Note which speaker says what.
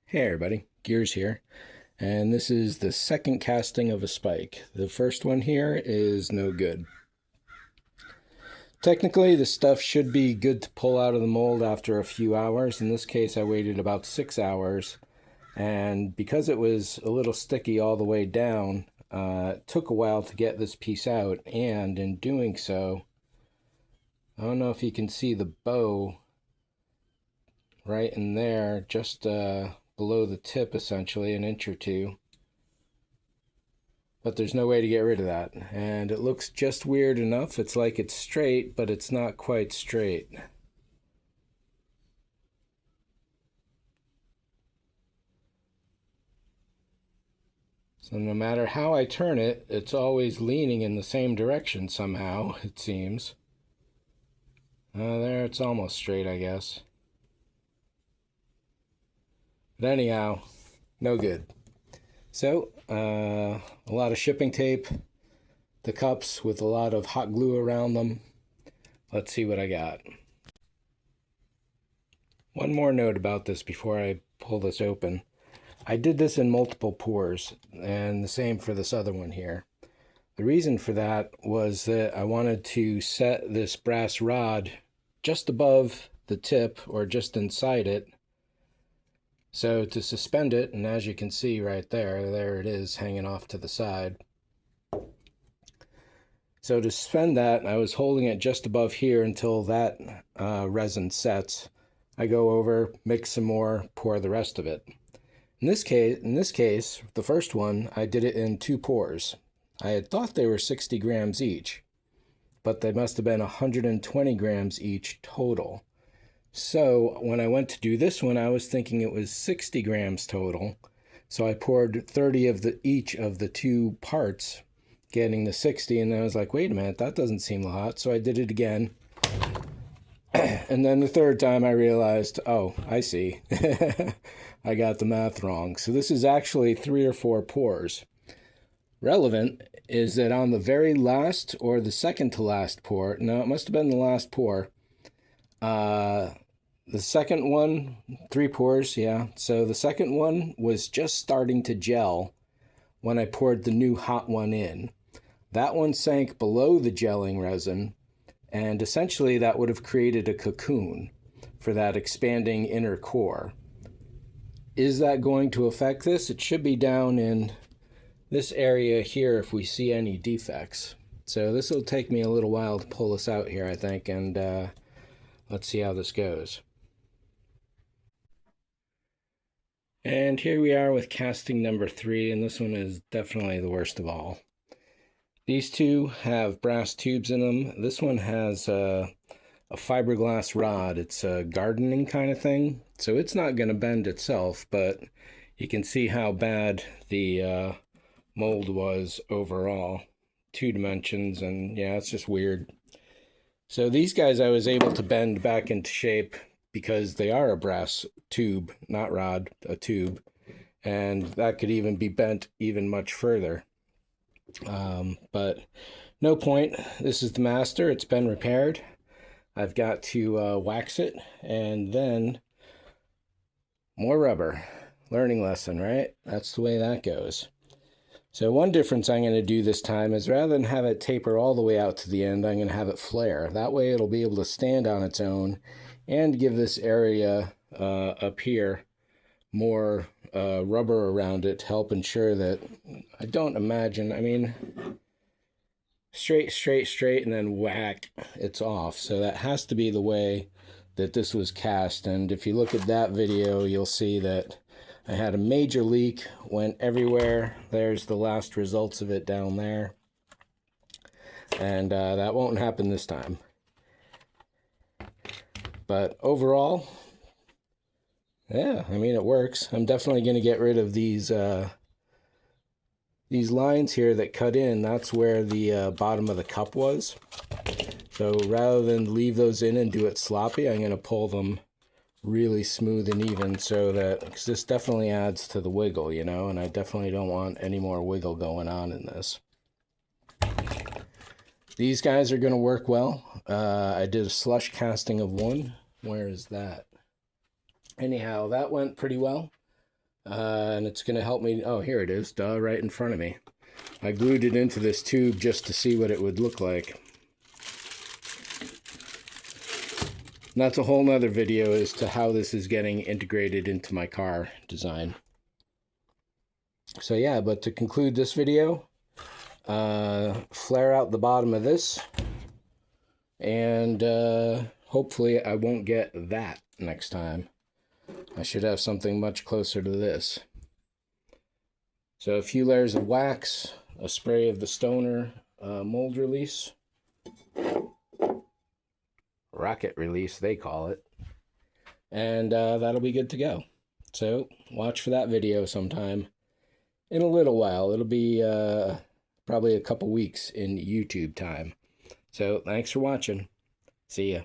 Speaker 1: Hey everybody, Gears here, and this is the second casting of a spike. The first one here is no good. Technically, the stuff should be good to pull out of the mold after a few hours. In this case, I waited about 6 hours, and because it was a little sticky all the way down, it took a while to get this piece out, and in doing so, I don't know if you can see the bow right in there, just below the tip, essentially, an inch or two. But there's no way to get rid of that. And it looks just weird enough. It's like it's straight, but it's not quite straight. So no matter how I turn it, it's always leaning in the same direction somehow, it seems. There, it's almost straight, I guess. But anyhow, no good. So, a lot of shipping tape, the cups with a lot of hot glue around them. Let's see what I got. One more note about this before I pull this open. I did this in multiple pours, and the same for this other one here. The reason for that was that I wanted to set this brass rod just above the tip, or just inside it. So to suspend it, and as you can see right there it is hanging off to the side. So to suspend that, I was holding it just above here until that resin sets. I go over, mix some more, pour the rest of it. In this case, the first one, I did it in 2 pours. I had thought they were 60 grams each, but they must have been 120 grams each total. So when I went to do this one, I was thinking it was 60 grams total. So I poured 30 of each of the 2 parts, getting the 60, and then I was like, wait a minute, that doesn't seem a lot. So I did it again. And then the third time I realized, oh, I see. I got the math wrong. So this is actually 3 or 4 pours. Relevant is that on the very last, or the second to last pour, no, it must have been the last pour, the second one, 3 pours, yeah. So the second one was just starting to gel when I poured the new hot one in. That one sank below the gelling resin, and essentially that would have created a cocoon for that expanding inner core. Is that going to affect this? It should be down in this area here if we see any defects. So this will take me a little while to pull this out here, I think, and let's see how this goes. And here we are with casting number 3, and this one is definitely the worst of all. These 2 have brass tubes in them. This one has a fiberglass rod. It's a gardening kind of thing, so it's not going to bend itself, but you can see how bad the mold was overall. 2 dimensions, and yeah, it's just weird. So these guys I was able to bend back into shape because they are a brass tube, not rod, a tube, and that could even be bent even much further. But no point. This is the master. It's been repaired. I've got to wax it, and then more rubber. Learning lesson, right? That's the way that goes. So one difference I'm going to do this time is, rather than have it taper all the way out to the end, I'm going to have it flare. That way it'll be able to stand on its own and give this area up here more rubber around it to help ensure that, I don't imagine, I mean, straight, and then whack, it's off. So that has to be the way that this was cast. And if you look at that video, you'll see that I had a major leak, went everywhere. There's the last results of it down there. And that won't happen this time. But overall, yeah, I mean, it works. I'm definitely going to get rid of these lines here that cut in. That's where the bottom of the cup was. So rather than leave those in and do it sloppy, I'm going to pull them really smooth and even, so that, because this definitely adds to the wiggle, you know, and I definitely don't want any more wiggle going on in this. These guys are going to work well. I did a slush casting of one. Where is that? Anyhow, that went pretty well. And it's going to help me. Oh, here it is, duh, right in front of me. I glued it into this tube just to see what it would look like. And that's a whole nother video as to how this is getting integrated into my car design. So yeah, but to conclude this video, flare out the bottom of this, and hopefully I won't get that next time. I should have something much closer to this. So a few layers of wax, a spray of the Stoner mold release, rocket release they call it, and that'll be good to go. So watch for that video sometime in a little while. It'll be probably a couple weeks in YouTube time. So thanks for watching. See ya.